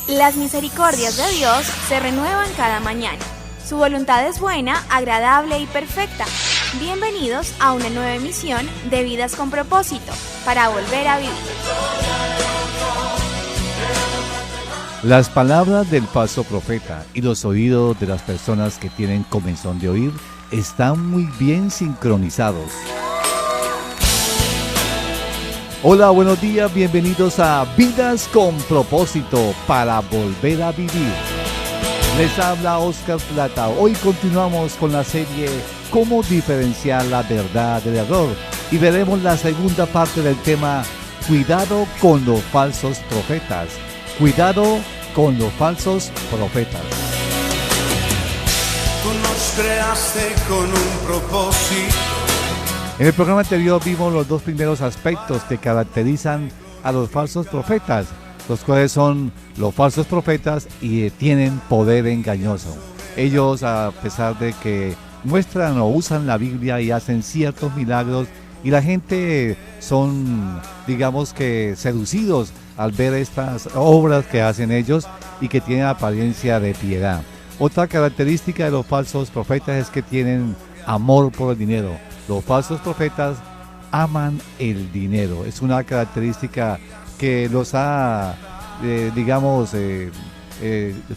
Las misericordias de Dios se renuevan cada mañana. Su voluntad es buena, agradable y perfecta. Bienvenidos a una nueva emisión de Vidas con Propósito, para volver a vivir. Las palabras del falso profeta y los oídos de las personas que tienen comezón de oír están muy bien sincronizados. Hola, buenos días, bienvenidos a Vidas con Propósito, para volver a vivir. Les habla Oscar Plata. Hoy continuamos con la serie Cómo diferenciar la verdad del error y veremos la segunda parte del tema Cuidado con los falsos profetas. Cuidado con los falsos profetas. Tú nos creaste con un propósito. En el programa anterior vimos los dos primeros aspectos que caracterizan a los falsos profetas, los cuales son los falsos profetas y tienen poder engañoso. Ellos, a pesar de que muestran o usan la Biblia y hacen ciertos milagros, y la gente son, digamos que, seducidos al ver estas obras que hacen ellos y que tienen apariencia de piedad. Otra característica de los falsos profetas es que tienen amor por el dinero. Los falsos profetas aman el dinero. Es una característica que los ha,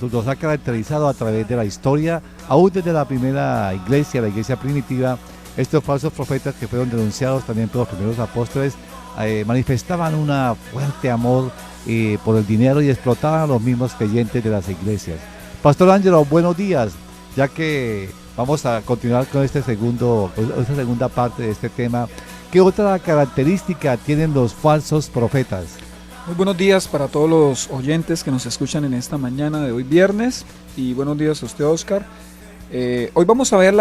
los ha caracterizado a través de la historia, aún desde la primera iglesia, la iglesia primitiva. Estos falsos profetas, que fueron denunciados también por los primeros apóstoles, manifestaban un fuerte amor por el dinero y explotaban a los mismos creyentes de las iglesias. Pastor Ángelo, buenos días, ya que vamos a continuar con esta segunda parte de este tema. ¿Qué otra característica tienen los falsos profetas? Muy buenos días para todos los oyentes que nos escuchan en esta mañana de hoy viernes, y buenos días a usted, Oscar. Hoy vamos a ver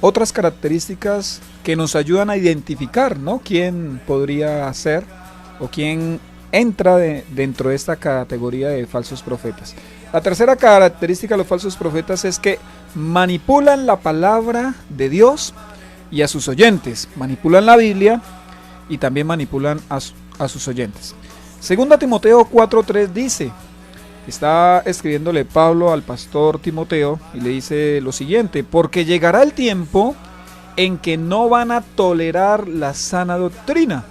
otras características que nos ayudan a identificar, ¿no?, quién podría ser o quién entra dentro de esta categoría de falsos profetas. La tercera característica de los falsos profetas es que manipulan la palabra de Dios y a sus oyentes, manipulan la Biblia y también manipulan a sus oyentes. Segunda Timoteo 4:3 dice, está escribiéndole Pablo al pastor Timoteo y le dice lo siguiente: porque llegará el tiempo en que no van a tolerar la sana doctrina,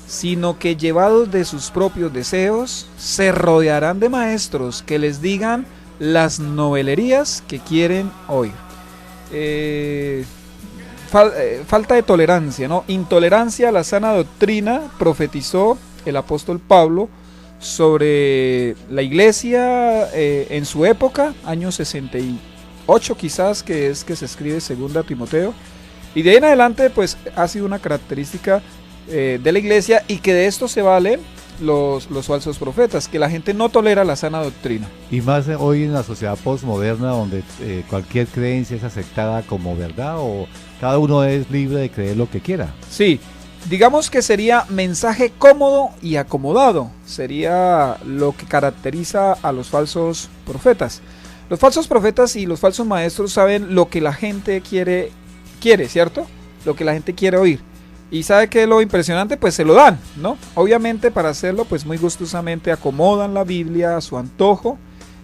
sino que llevados de sus propios deseos, se rodearán de maestros que les digan las novelerías que quieren oír. Falta de tolerancia, ¿no? Intolerancia a la sana doctrina, profetizó el apóstol Pablo sobre la iglesia en su época, año 68 quizás, que es que se escribe segunda Timoteo, y de ahí en adelante pues ha sido una característica de la iglesia, y que de esto se valen los falsos profetas, que la gente no tolera la sana doctrina. Y más hoy en la sociedad postmoderna, donde cualquier creencia es aceptada como verdad, o cada uno es libre de creer lo que quiera. Sí, digamos que sería mensaje cómodo y acomodado, sería lo que caracteriza a los falsos profetas. Los falsos profetas y los falsos maestros saben lo que la gente quiere, ¿cierto? Lo que la gente quiere oír. Y sabe que lo impresionante, pues se lo dan, ¿no? Obviamente para hacerlo, pues muy gustosamente acomodan la Biblia a su antojo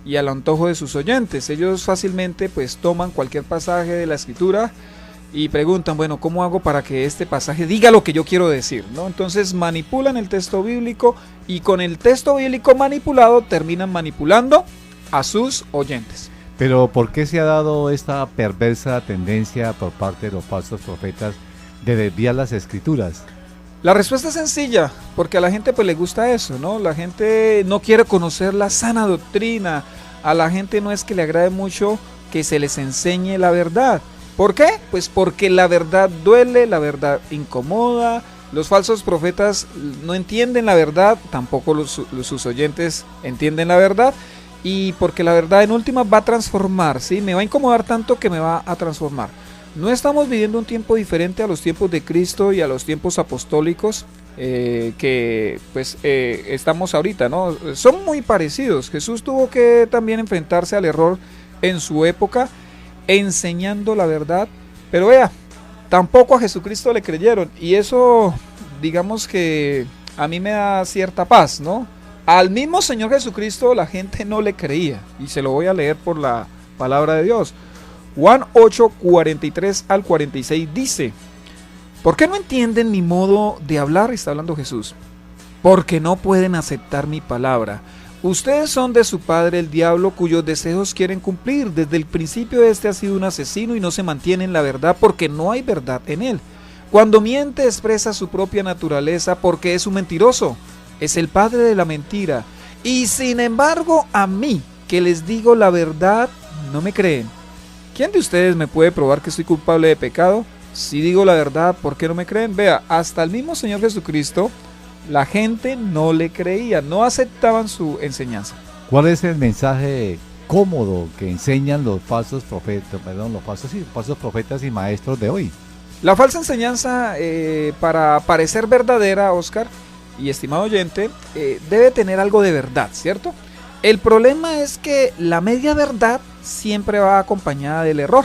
y al antojo de sus oyentes. Ellos fácilmente pues toman cualquier pasaje de la Escritura y preguntan, bueno, ¿cómo hago para que este pasaje diga lo que yo quiero decir?, ¿no? Entonces manipulan el texto bíblico, y con el texto bíblico manipulado terminan manipulando a sus oyentes. Pero ¿por qué se ha dado esta perversa tendencia por parte de los falsos profetas de desviar las escrituras? La respuesta es sencilla, porque a la gente pues le gusta eso, ¿no? La gente no quiere conocer la sana doctrina, a la gente no es que le agrade mucho que se les enseñe la verdad. ¿Por qué? Pues porque la verdad duele, la verdad incomoda. Los falsos profetas no entienden la verdad, tampoco sus oyentes entienden la verdad, y porque la verdad en última va a transformar, ¿sí? Me va a incomodar tanto que me va a transformar. No estamos viviendo un tiempo diferente a los tiempos de Cristo y a los tiempos apostólicos que estamos ahorita, ¿no? Son muy parecidos. Jesús tuvo que también enfrentarse al error en su época, enseñando la verdad, pero vea, tampoco a Jesucristo le creyeron, y eso digamos que a mí me da cierta paz, ¿no? Al mismo Señor Jesucristo la gente no le creía. Y se lo voy a leer por la palabra de Dios. Juan 8, 43 al 46 dice: ¿por qué no entienden mi modo de hablar? Está hablando Jesús. Porque no pueden aceptar mi palabra. Ustedes son de su padre el diablo, cuyos deseos quieren cumplir. Desde el principio este ha sido un asesino y no se mantiene en la verdad porque no hay verdad en él. Cuando miente expresa su propia naturaleza porque es un mentiroso. Es el padre de la mentira. Y sin embargo a mí, que les digo la verdad, no me creen. ¿Quién de ustedes me puede probar que soy culpable de pecado? Si digo la verdad, ¿por qué no me creen? Vea, hasta el mismo Señor Jesucristo, la gente no le creía, no aceptaban su enseñanza. ¿Cuál es el mensaje cómodo que enseñan los falsos profetas, falsos profetas y maestros de hoy? La falsa enseñanza, para parecer verdadera, Oscar y estimado oyente, debe tener algo de verdad, ¿cierto? El problema es que la media verdad siempre va acompañada del error,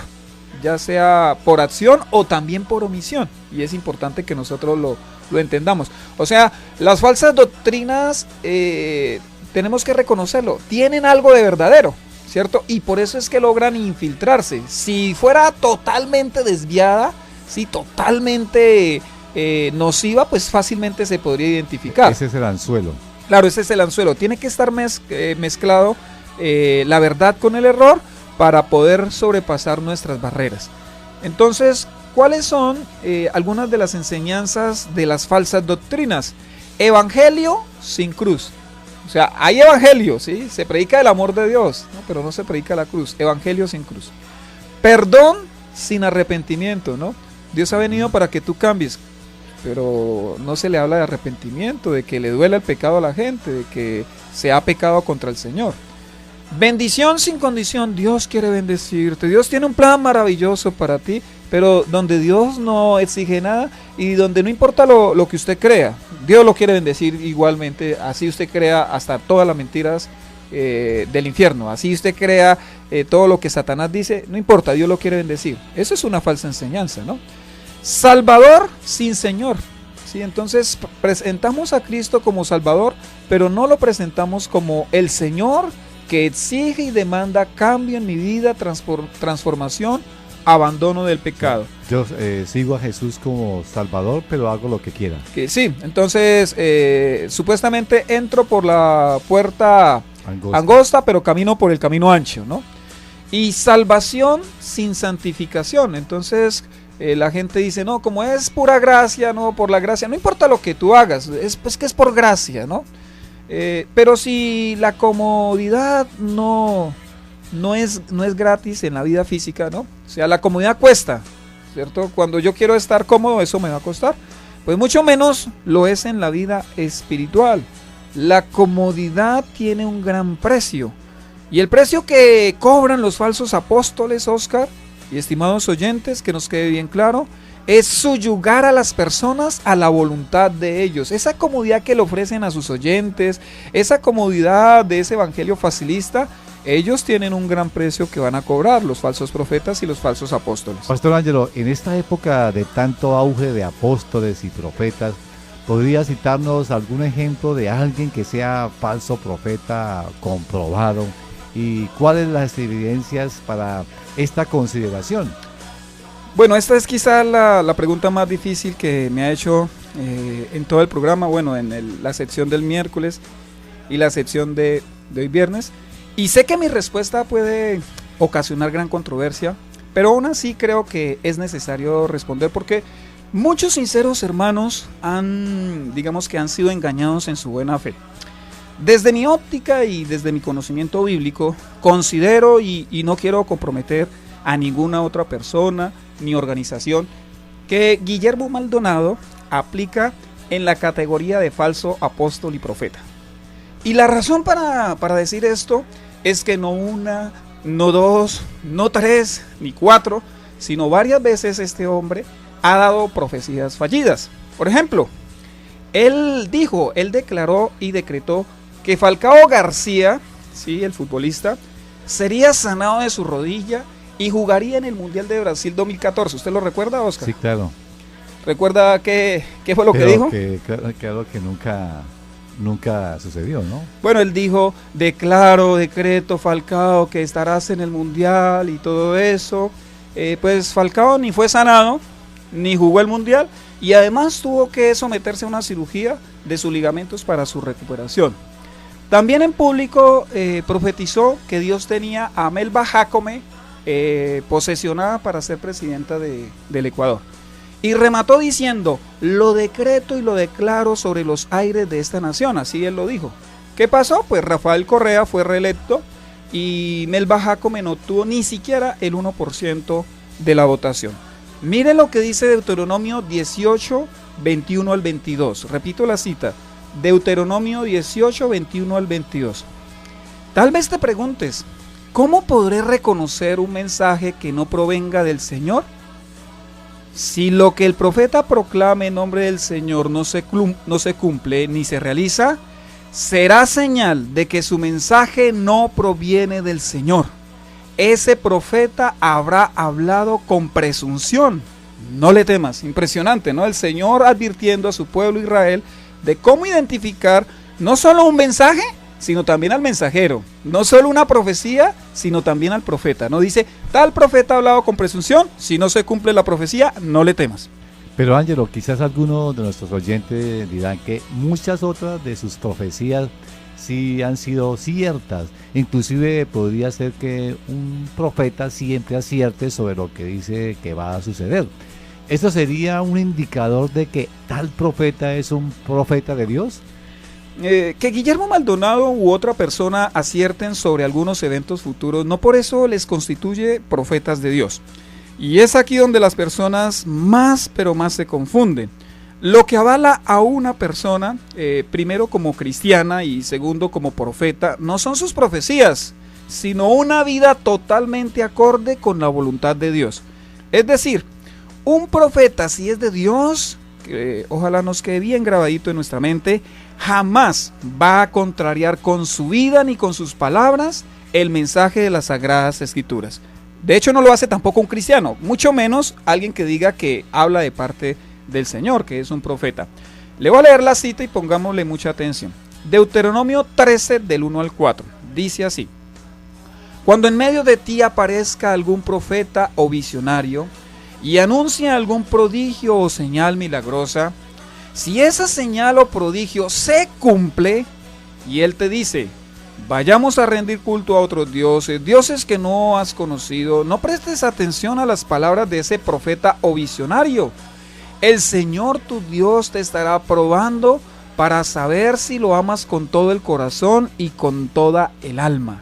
ya sea por acción o también por omisión, y es importante que nosotros lo entendamos. O sea, las falsas doctrinas, tenemos que reconocerlo, tienen algo de verdadero, ¿cierto? Y por eso es que logran infiltrarse. Si fuera totalmente desviada, sí, totalmente nociva, pues fácilmente se podría identificar. Ese es el anzuelo. Claro, ese es el anzuelo. Tiene que estar mezclado la verdad con el error para poder sobrepasar nuestras barreras. Entonces, ¿cuáles son algunas de las enseñanzas de las falsas doctrinas? Evangelio sin cruz. O sea, hay evangelio, ¿sí? Se predica el amor de Dios, ¿no? Pero no se predica la cruz. Evangelio sin cruz. Perdón sin arrepentimiento, ¿no? Dios ha venido para que tú cambies, pero no se le habla de arrepentimiento, de que le duela el pecado a la gente, de que se ha pecado contra el Señor. Bendición sin condición. Dios quiere bendecirte. Dios tiene un plan maravilloso para ti, pero donde Dios no exige nada y donde no importa lo que usted crea, Dios lo quiere bendecir igualmente. Así usted crea hasta todas las mentiras del infierno, así usted crea todo lo que Satanás dice, no importa, Dios lo quiere bendecir. Eso es una falsa enseñanza, ¿no? Salvador sin Señor. ¿Sí? Entonces presentamos a Cristo como Salvador, pero no lo presentamos como el Señor que exige y demanda cambio en mi vida, transformación, abandono del pecado. Yo sigo a Jesús como Salvador, pero hago lo que quiera. Que sí, entonces supuestamente entro por la puerta angosta, pero camino por el camino ancho, ¿no? Y salvación sin santificación. Entonces la gente dice, no, como es pura gracia, no, por la gracia, no importa lo que tú hagas, es pues que es por gracia, ¿no? Pero si la comodidad no es gratis en la vida física, ¿no? O sea, la comodidad cuesta, ¿cierto? Cuando yo quiero estar cómodo, eso me va a costar. Pues mucho menos lo es en la vida espiritual. La comodidad tiene un gran precio. Y el precio que cobran los falsos apóstoles, Oscar, y estimados oyentes, que nos quede bien claro, es subyugar a las personas a la voluntad de ellos. Esa comodidad que le ofrecen a sus oyentes, esa comodidad de ese evangelio facilista, ellos tienen un gran precio que van a cobrar, los falsos profetas y los falsos apóstoles. Pastor Ángelo, en esta época de tanto auge de apóstoles y profetas, ¿podría citarnos algún ejemplo de alguien que sea falso profeta comprobado? ¿Y cuáles las evidencias para esta consideración? Bueno, esta es quizá la pregunta más difícil que me ha hecho en todo el programa, bueno, en la sección del miércoles y la sección de hoy viernes. Y sé que mi respuesta puede ocasionar gran controversia, pero aún así creo que es necesario responder porque muchos sinceros hermanos han sido engañados en su buena fe. Desde mi óptica y desde mi conocimiento bíblico, considero y no quiero comprometer a ninguna otra persona ni organización que Guillermo Maldonado aplica en la categoría de falso apóstol y profeta. Y la razón para decir esto es que no una, no dos, no tres, ni cuatro, sino varias veces este hombre ha dado profecías fallidas. Por ejemplo, él declaró y decretó que Falcao García, ¿sí?, el futbolista, sería sanado de su rodilla y jugaría en el Mundial de Brasil 2014. ¿Usted lo recuerda, Oscar? Sí, claro. ¿Recuerda qué fue lo que dijo? Claro que nunca nunca sucedió, ¿no? Bueno, él dijo, declaro, decreto, Falcao, que estarás en el Mundial y todo eso. Pues Falcao ni fue sanado, ni jugó el Mundial, y además tuvo que someterse a una cirugía de sus ligamentos para su recuperación. También en público profetizó que Dios tenía a Melba Jacome posesionada para ser presidenta del Ecuador. Y remató diciendo, lo decreto y lo declaro sobre los aires de esta nación, así él lo dijo. ¿Qué pasó? Pues Rafael Correa fue reelecto y Melba Jacome no obtuvo ni siquiera el 1% de la votación. Miren lo que dice Deuteronomio 18, 21 al 22. Repito la cita, Deuteronomio 18, 21 al 22. Tal vez te preguntes, ¿cómo podré reconocer un mensaje que no provenga del Señor? Si lo que el profeta proclame en nombre del Señor no se cumple ni se realiza, será señal de que su mensaje no proviene del Señor. Ese profeta habrá hablado con presunción. No le temas. Impresionante, ¿no? El Señor advirtiendo a su pueblo Israel de cómo identificar no solo un mensaje, sino también al mensajero. No solo una profecía, sino también al profeta. No dice, tal profeta ha hablado con presunción, si no se cumple la profecía, no le temas. Pero Ángelo, quizás algunos de nuestros oyentes dirán que muchas otras de sus profecías sí han sido ciertas. Inclusive podría ser que un profeta siempre acierte sobre lo que dice que va a suceder. ¿Esto sería un indicador de que tal profeta es un profeta de Dios? Que Guillermo Maldonado u otra persona acierten sobre algunos eventos futuros, no por eso les constituye profetas de Dios. Y es aquí donde las personas más se confunden. Lo que avala a una persona, primero como cristiana y segundo como profeta, no son sus profecías, sino una vida totalmente acorde con la voluntad de Dios. Es decir, un profeta, si es de Dios, que ojalá nos quede bien grabadito en nuestra mente, jamás va a contrariar con su vida ni con sus palabras el mensaje de las Sagradas Escrituras. De hecho, no lo hace tampoco un cristiano, mucho menos alguien que diga que habla de parte del Señor, que es un profeta. Le voy a leer la cita y pongámosle mucha atención. Deuteronomio 13 del 1 al 4, dice así: cuando en medio de ti aparezca algún profeta o visionario y anuncia algún prodigio o señal milagrosa, si esa señal o prodigio se cumple y él te dice, vayamos a rendir culto a otros dioses, dioses que no has conocido, no prestes atención a las palabras de ese profeta o visionario. El Señor tu Dios te estará probando para saber si lo amas con todo el corazón y con toda el alma.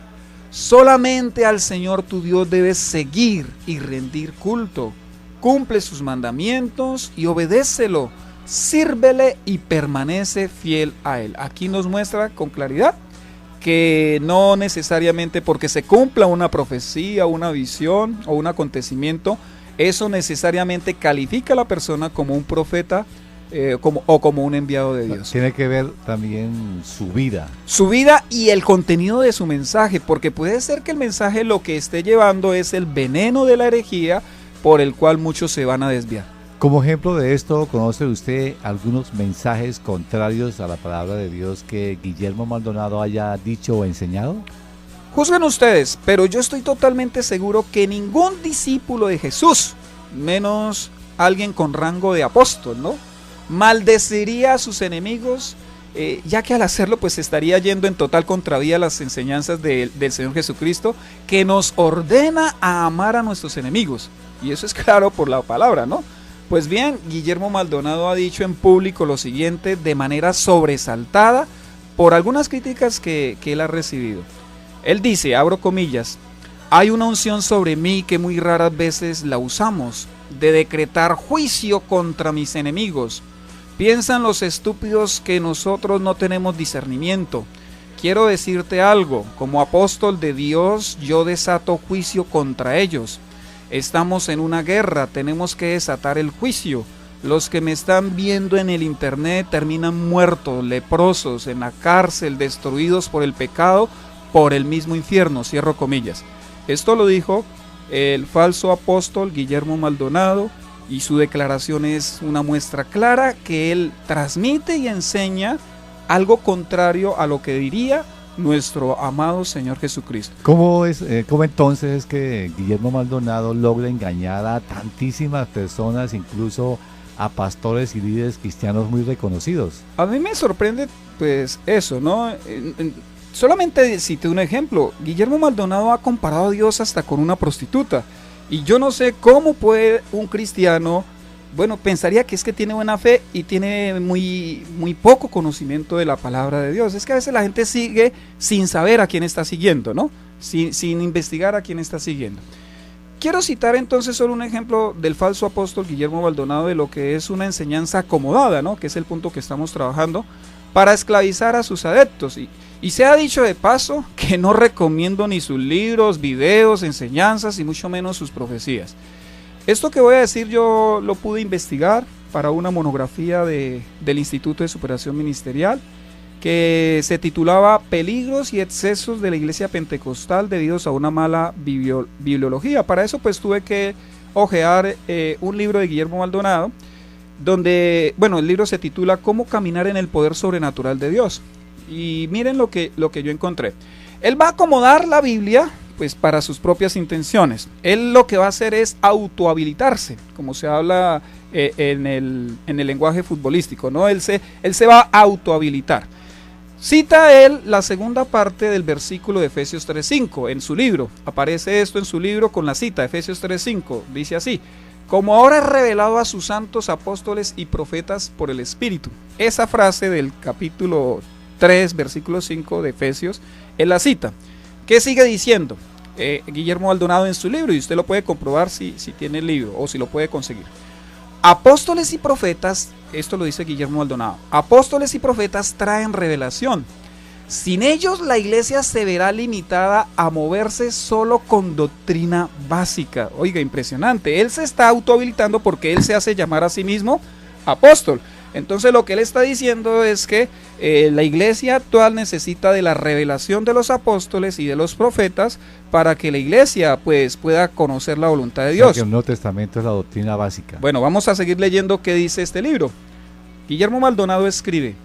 Solamente al Señor tu Dios debes seguir y rendir culto. Cumple sus mandamientos y obedécelo. Sírvele y permanece fiel a él. Aquí nos muestra con claridad que no necesariamente porque se cumpla una profecía, una visión o un acontecimiento, eso necesariamente califica a la persona como un profeta como un enviado de Dios. Tiene que ver también su vida. Su vida y el contenido de su mensaje, porque puede ser que el mensaje lo que esté llevando es el veneno de la herejía por el cual muchos se van a desviar. Como ejemplo de esto, ¿conoce usted algunos mensajes contrarios a la palabra de Dios que Guillermo Maldonado haya dicho o enseñado? Juzguen ustedes, pero yo estoy totalmente seguro que ningún discípulo de Jesús, menos alguien con rango de apóstol, ¿no?, maldeciría a sus enemigos, ya que al hacerlo pues estaría yendo en total contravía a las enseñanzas del Señor Jesucristo, que nos ordena a amar a nuestros enemigos. Y eso es claro por la palabra, ¿no? Pues bien, Guillermo Maldonado ha dicho en público lo siguiente de manera sobresaltada por algunas críticas que él ha recibido. Él dice, abro comillas, hay una unción sobre mí que muy raras veces la usamos, de decretar juicio contra mis enemigos. Piensan los estúpidos que nosotros no tenemos discernimiento. Quiero decirte algo, como apóstol de Dios yo desato juicio contra ellos. Estamos en una guerra, tenemos que desatar el juicio. Los que me están viendo en el internet terminan muertos, leprosos, en la cárcel, destruidos por el pecado, por el mismo infierno, cierro comillas. Esto lo dijo el falso apóstol Guillermo Maldonado y su declaración es una muestra clara que él transmite y enseña algo contrario a lo que diría nuestro amado Señor Jesucristo. ¿Cómo entonces es que Guillermo Maldonado logra engañar a tantísimas personas, incluso a pastores y líderes cristianos muy reconocidos? A mí me sorprende pues eso, ¿no? Solamente cité un ejemplo. Guillermo Maldonado ha comparado a Dios hasta con una prostituta. Y yo no sé cómo puede un cristiano, bueno, pensaría que es que tiene buena fe y tiene muy poco conocimiento de la palabra de Dios. Es que a veces la gente sigue sin saber a quién está siguiendo, ¿no? Sin investigar a quién está siguiendo. Quiero citar entonces solo un ejemplo del falso apóstol Guillermo Maldonado de lo que es una enseñanza acomodada, ¿no? Que es el punto que estamos trabajando, para esclavizar a sus adeptos. Y se ha dicho de paso que no recomiendo ni sus libros, videos, enseñanzas y mucho menos sus profecías. Esto que voy a decir yo lo pude investigar para una monografía del Instituto de Superación Ministerial que se titulaba Peligros y excesos de la Iglesia Pentecostal debidos a una mala bibliología. Para eso pues tuve que hojear un libro de Guillermo Maldonado donde, bueno, el libro se titula Cómo caminar en el poder sobrenatural de Dios. Y miren lo que yo encontré. Él va a acomodar la Biblia pues para sus propias intenciones. Él lo que va a hacer es autohabilitarse, como se habla en el lenguaje futbolístico, ¿no? Él se va a autohabilitar. Cita él la segunda parte del versículo de Efesios 3:5 en su libro. Aparece esto en su libro con la cita, Efesios 3:5. Dice así: como ahora es revelado a sus santos apóstoles y profetas por el Espíritu. Esa frase del capítulo 3, versículo 5 de Efesios, es la cita. ¿Qué sigue diciendo Guillermo Maldonado en su libro? Y usted lo puede comprobar si tiene el libro o si lo puede conseguir. Apóstoles y profetas, esto lo dice Guillermo Maldonado, apóstoles y profetas traen revelación. Sin ellos la iglesia se verá limitada a moverse solo con doctrina básica. Oiga, impresionante. Él se está autohabilitando porque él se hace llamar a sí mismo apóstol. Entonces lo que él está diciendo es que la iglesia actual necesita de la revelación de los apóstoles y de los profetas para que la iglesia pues pueda conocer la voluntad de Dios. O sea, que el Nuevo Testamento es la doctrina básica. Bueno, vamos a seguir leyendo qué dice este libro. Guillermo Maldonado escribe: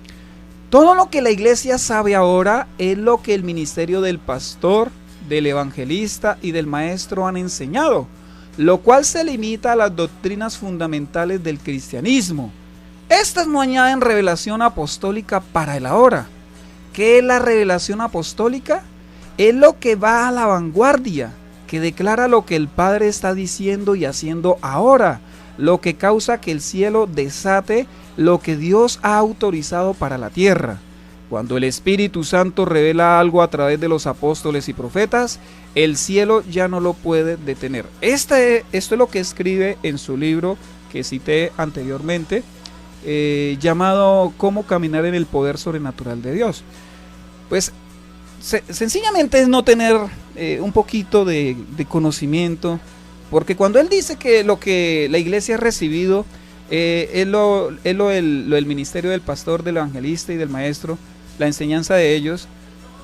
todo lo que la iglesia sabe ahora es lo que el ministerio del pastor, del evangelista y del maestro han enseñado, lo cual se limita a las doctrinas fundamentales del cristianismo. Estas no añaden revelación apostólica para el ahora. ¿Qué es la revelación apostólica? Es lo que va a la vanguardia, que declara lo que el Padre está diciendo y haciendo ahora, lo que causa que el cielo desate lo que Dios ha autorizado para la tierra. Cuando el Espíritu Santo revela algo a través de los apóstoles y profetas, el cielo ya no lo puede detener. Esto es lo que escribe en su libro que cité anteriormente, llamado Cómo caminar en el poder sobrenatural de Dios. Pues sencillamente es no tener un poquito de conocimiento, porque cuando él dice que lo que la iglesia ha recibido es el ministerio del pastor, del evangelista y del maestro, la enseñanza de ellos,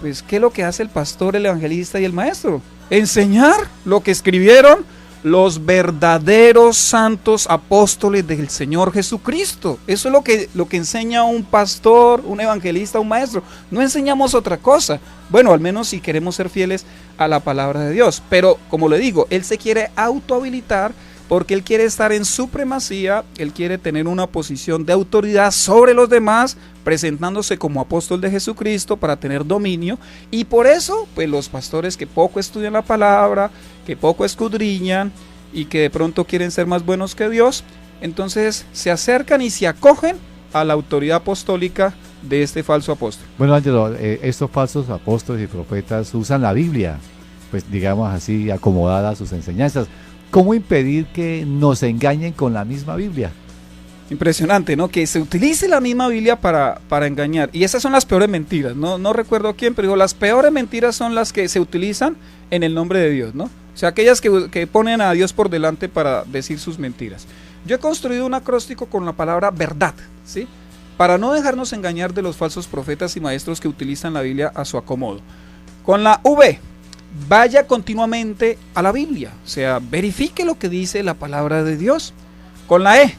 pues ¿qué es lo que hace el pastor, el evangelista y el maestro? Enseñar lo que escribieron los verdaderos santos apóstoles del Señor Jesucristo. Eso es lo que enseña un pastor, un evangelista, un maestro. No enseñamos otra cosa. Bueno, al menos si queremos ser fieles a la palabra de Dios. Pero, como le digo, él se quiere autohabilitar porque él quiere estar en supremacía, él quiere tener una posición de autoridad sobre los demás, presentándose como apóstol de Jesucristo para tener dominio. Y por eso, pues los pastores que poco estudian la palabra, que poco escudriñan y que de pronto quieren ser más buenos que Dios, entonces se acercan y se acogen a la autoridad apostólica de este falso apóstol. Bueno, Ángelo, estos falsos apóstoles y profetas usan la Biblia, pues digamos así, acomodada a sus enseñanzas. ¿Cómo impedir que nos engañen con la misma Biblia? Impresionante, ¿no? Que se utilice la misma Biblia para engañar. Y esas son las peores mentiras. No recuerdo quién, pero digo, las peores mentiras son las que se utilizan en el nombre de Dios, ¿no? O sea, aquellas que ponen a Dios por delante para decir sus mentiras. Yo he construido un acróstico con la palabra verdad, ¿sí? Para no dejarnos engañar de los falsos profetas y maestros que utilizan la Biblia a su acomodo. Con la V, vaya continuamente a la Biblia, o sea, verifique lo que dice la palabra de Dios. Con la E,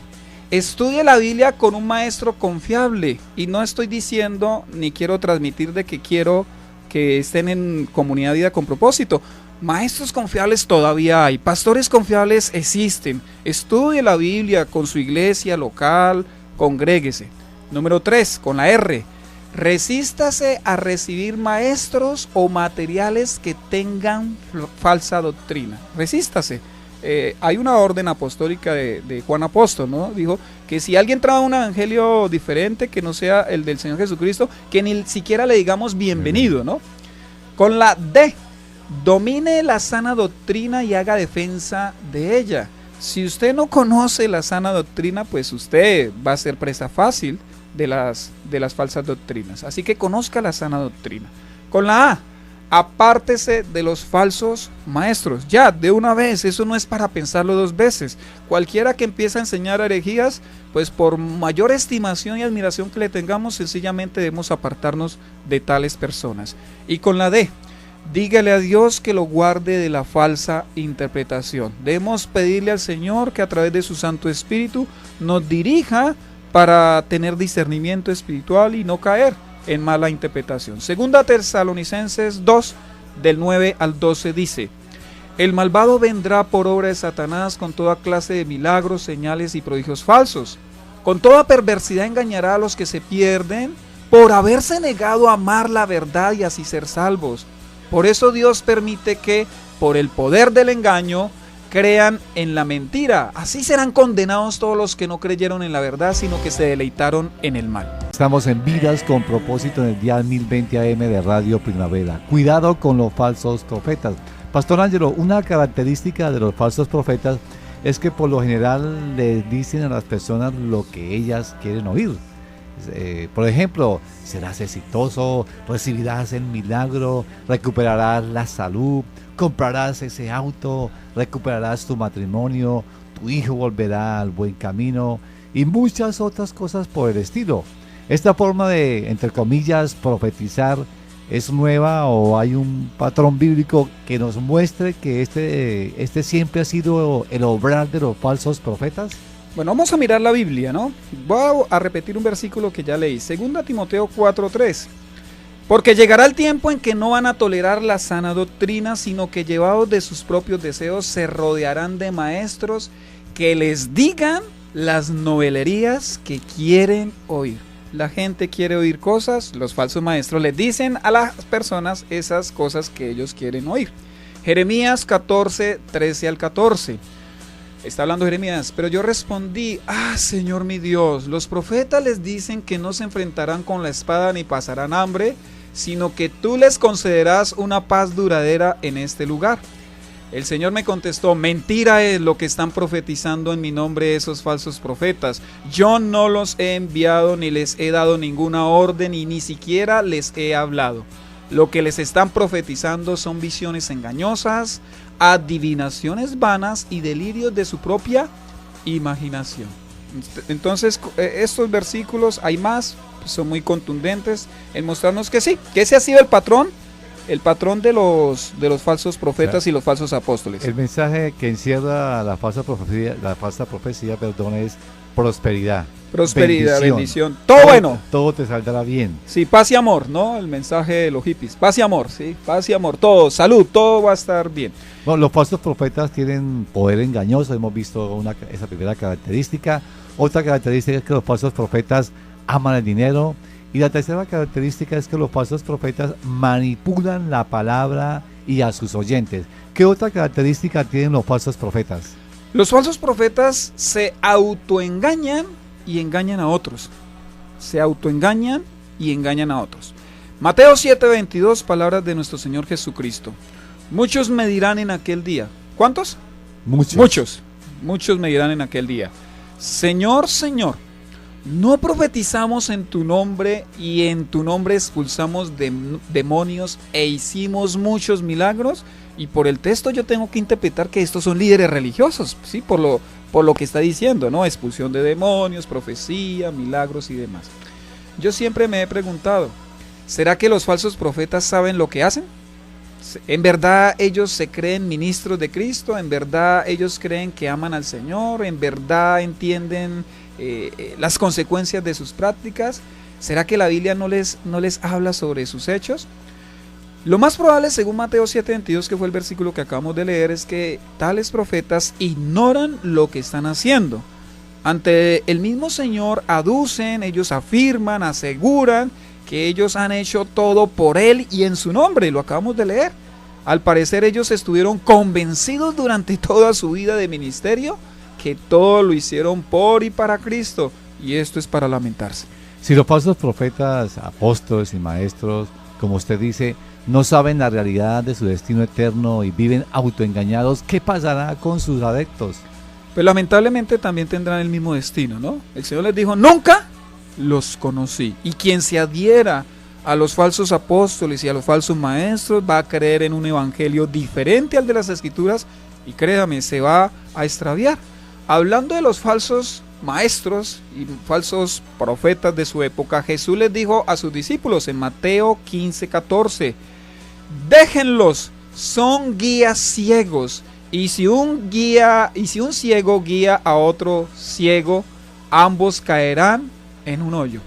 Estudie la Biblia con un maestro confiable. Y no estoy diciendo ni quiero transmitir de que quiero que estén en comunidad Vida con Propósito. Maestros confiables todavía hay, pastores confiables existen. Estudie la Biblia con su iglesia local, congréguese. Número 3, con la R. Resístase a recibir maestros o materiales que tengan falsa doctrina. Resístase. Hay una orden apostólica de Juan Apóstol, ¿no? Dijo que si alguien trae un evangelio diferente que no sea el del Señor Jesucristo, que ni siquiera le digamos bienvenido, ¿no? Con la D, domine la sana doctrina y haga defensa de ella. Si usted no conoce la sana doctrina, pues usted va a ser presa fácil de las falsas doctrinas. Así que conozca la sana doctrina. Con la A, apártese de los falsos maestros. Ya, de una vez, eso no es para pensarlo dos veces. Cualquiera que empiece a enseñar herejías, pues por mayor estimación y admiración que le tengamos, sencillamente debemos apartarnos de tales personas. Y con la D, dígale a Dios que lo guarde de la falsa interpretación. Debemos pedirle al Señor que a través de su Santo Espíritu nos dirija para tener discernimiento espiritual y no caer en mala interpretación. Segunda Tesalonicenses 2, del 9 al 12 dice: el malvado vendrá por obra de Satanás con toda clase de milagros, señales y prodigios falsos. Con toda perversidad engañará a los que se pierden por haberse negado a amar la verdad y así ser salvos. Por eso Dios permite que, por el poder del engaño, crean en la mentira. Así serán condenados todos los que no creyeron en la verdad, sino que se deleitaron en el mal. Estamos en Vidas con Propósito en el día 1020 AM de Radio Primavera. Cuidado con los falsos profetas. Pastor Ángelo, una característica de los falsos profetas es que por lo general les dicen a las personas lo que ellas quieren oír. Por ejemplo, serás exitoso, recibirás el milagro, recuperarás la salud, comprarás ese auto, recuperarás tu matrimonio, tu hijo volverá al buen camino y muchas otras cosas por el estilo. Esta forma de, entre comillas, profetizar es nueva, o hay un patrón bíblico que nos muestre que este siempre ha sido el obrar de los falsos profetas. Bueno, vamos a mirar la Biblia, ¿no? Voy a repetir un versículo que ya leí, 2 Timoteo 4:3. Porque llegará el tiempo en que no van a tolerar la sana doctrina, sino que llevados de sus propios deseos se rodearán de maestros que les digan las novelerías que quieren oír. La gente quiere oír cosas, los falsos maestros les dicen a las personas esas cosas que ellos quieren oír. Jeremías 14:13 al 14. Está hablando Jeremías: pero yo respondí: Señor mi Dios, los profetas les dicen que no se enfrentarán con la espada ni pasarán hambre, sino que tú les concederás una paz duradera en este lugar. El Señor me contestó: mentira es lo que están profetizando en mi nombre esos falsos profetas. Yo no los he enviado ni les he dado ninguna orden y ni siquiera les he hablado. Lo que les están profetizando son visiones engañosas, adivinaciones vanas y delirios de su propia imaginación. Entonces, estos versículos, hay más, son muy contundentes en mostrarnos que sí, que ese ha sido el patrón de los falsos profetas, claro, y los falsos apóstoles. El mensaje que encierra la falsa profecía, es prosperidad. Prosperidad, bendición. Todo bueno. Todo te saldrá bien. Sí, paz y amor, ¿no? El mensaje de los hippies. Paz y amor, sí, paz y amor. Todo, salud, todo va a estar bien. Bueno, los falsos profetas tienen poder engañoso. Hemos visto esa primera característica. Otra característica es que los falsos profetas aman el dinero. Y la tercera característica es que los falsos profetas manipulan la palabra y a sus oyentes. ¿Qué otra característica tienen los falsos profetas? Los falsos profetas se autoengañan y engañan a otros. Se autoengañan y engañan a otros. Mateo 7:22, palabras de nuestro Señor Jesucristo. Muchos me dirán en aquel día. ¿Cuántos? Muchos me dirán en aquel día: Señor, Señor, ¿no profetizamos en tu nombre y en tu nombre expulsamos demonios e hicimos muchos milagros? Y por el texto yo tengo que interpretar que estos son líderes religiosos, ¿sí? Por lo que está diciendo, ¿no? Expulsión de demonios, profecía, milagros y demás. Yo siempre me he preguntado, ¿será que los falsos profetas saben lo que hacen? ¿En verdad ellos se creen ministros de Cristo? ¿En verdad ellos creen que aman al Señor? ¿En verdad entienden las consecuencias de sus prácticas? ¿Será que la Biblia no les habla sobre sus hechos? Lo más probable, según Mateo 7:22, que fue el versículo que acabamos de leer, es que tales profetas ignoran lo que están haciendo. Ante el mismo Señor aducen, ellos afirman, aseguran que ellos han hecho todo por Él y en su nombre, lo acabamos de leer. Al parecer ellos estuvieron convencidos durante toda su vida de ministerio que todo lo hicieron por y para Cristo, y esto es para lamentarse. Si los falsos profetas, apóstoles y maestros, como usted dice, no saben la realidad de su destino eterno y viven autoengañados, ¿qué pasará con sus adeptos? Pues lamentablemente también tendrán el mismo destino, ¿no? El Señor les dijo, nunca los conocí. Y quien se adhiera a los falsos apóstoles y a los falsos maestros va a creer en un evangelio diferente al de las Escrituras y créame, se va a extraviar. Hablando de los falsos maestros y falsos profetas de su época, Jesús les dijo a sus discípulos en Mateo 15:14, déjenlos, son guías ciegos, y si un ciego guía a otro ciego, ambos caerán en un hoyo.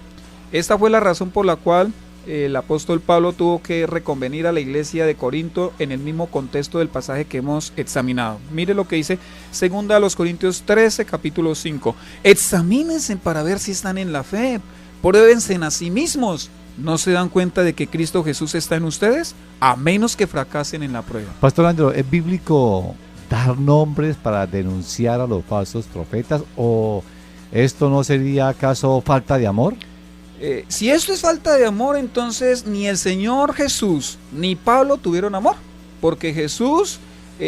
Esta fue la razón por la cual el apóstol Pablo tuvo que reconvenir a la iglesia de Corinto en el mismo contexto del pasaje que hemos examinado. Mire lo que dice 2 Corintios 13, capítulo 5. Examínense para ver si están en la fe, pruébense a sí mismos. ¿No se dan cuenta de que Cristo Jesús está en ustedes? A menos que fracasen en la prueba. Pastor Andro, ¿es bíblico dar nombres para denunciar a los falsos profetas o esto no sería acaso falta de amor? Si esto es falta de amor, entonces ni el Señor Jesús ni Pablo tuvieron amor, porque Jesús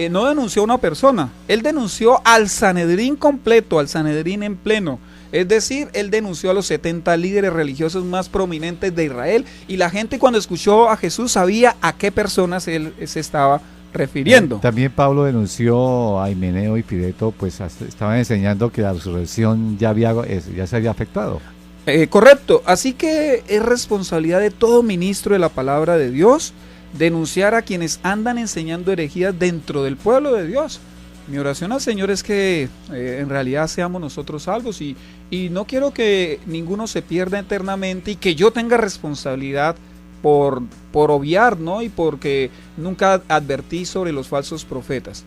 no denunció a una persona, Él denunció al Sanedrín completo, al Sanedrín en pleno. Es decir, Él denunció a los 70 líderes religiosos más prominentes de Israel, y la gente cuando escuchó a Jesús sabía a qué personas Él se estaba refiriendo. También Pablo denunció a Himeneo y Fileto, pues estaban enseñando que la resurrección ya se había afectado. Correcto, así que es responsabilidad de todo ministro de la palabra de Dios denunciar a quienes andan enseñando herejías dentro del pueblo de Dios. Mi oración al Señor es que en realidad seamos nosotros salvos y no quiero que ninguno se pierda eternamente y que yo tenga responsabilidad por obviar, ¿no? Y porque nunca advertí sobre los falsos profetas.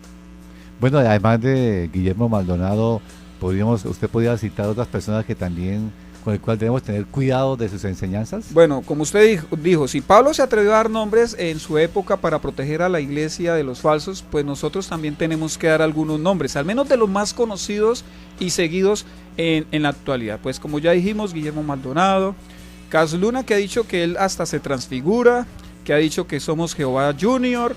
Bueno, además de Guillermo Maldonado, usted podría citar otras personas que también con el cual debemos tener cuidado de sus enseñanzas. Bueno, como usted dijo, si Pablo se atrevió a dar nombres en su época para proteger a la iglesia de los falsos, pues nosotros también tenemos que dar algunos nombres, al menos de los más conocidos y seguidos en la actualidad. Pues como ya dijimos, Guillermo Maldonado, Cas Luna, que ha dicho que él hasta se transfigura, que ha dicho que somos Jehová Junior,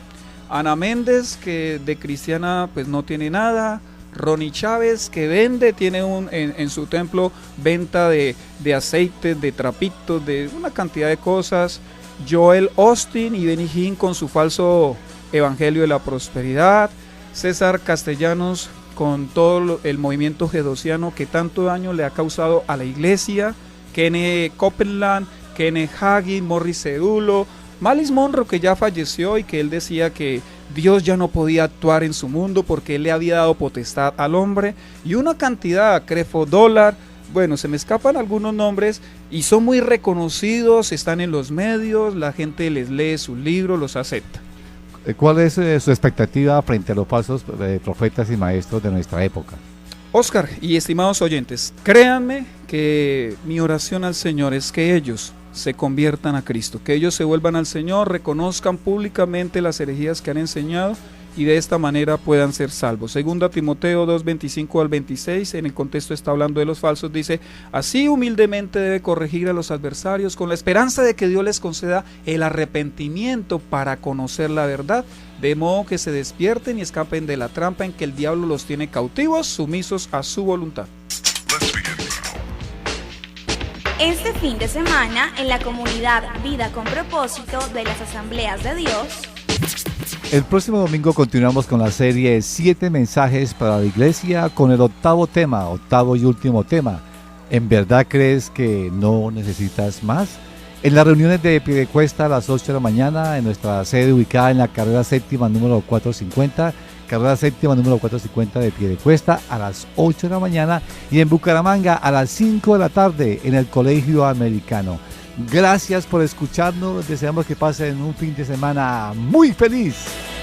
Ana Méndez, que de cristiana pues no tiene nada, Ronnie Chávez, que vende, tiene en su templo venta de aceites, de trapitos, de una cantidad de cosas. Joel Austin y Benny Hinn con su falso evangelio de la prosperidad. César Castellanos con todo el movimiento gedosiano que tanto daño le ha causado a la iglesia. Kenneth Copeland, Kenneth Hagin, Morris Cerulo, Miles Monroe, que ya falleció y que él decía que Dios ya no podía actuar en su mundo porque Él le había dado potestad al hombre, y una cantidad, Crefo Dólar. Bueno, se me escapan algunos nombres y son muy reconocidos, están en los medios, la gente les lee sus libros, los acepta. ¿Cuál es su expectativa frente a los falsos profetas y maestros de nuestra época? Oscar y estimados oyentes, créanme que mi oración al Señor es que ellos se conviertan a Cristo, que ellos se vuelvan al Señor, reconozcan públicamente las herejías que han enseñado y de esta manera puedan ser salvos. Segunda Timoteo 2:25 al 26, en el contexto está hablando de los falsos, dice: así humildemente debe corregir a los adversarios con la esperanza de que Dios les conceda el arrepentimiento para conocer la verdad, de modo que se despierten y escapen de la trampa en que el diablo los tiene cautivos, sumisos a su voluntad. Este fin de semana, en la comunidad Vida con Propósito de las Asambleas de Dios. El próximo domingo continuamos con la serie 7 mensajes para la iglesia con el octavo y último tema. ¿En verdad crees que no necesitas más? En las reuniones de Piedecuesta a las 8 de la mañana en nuestra sede ubicada en la carrera séptima número 450 carrera séptima número 450 de Piedecuesta a las 8 de la mañana y en Bucaramanga a las 5 de la tarde en el Colegio Americano. Gracias por escucharnos, deseamos que pasen un fin de semana muy feliz.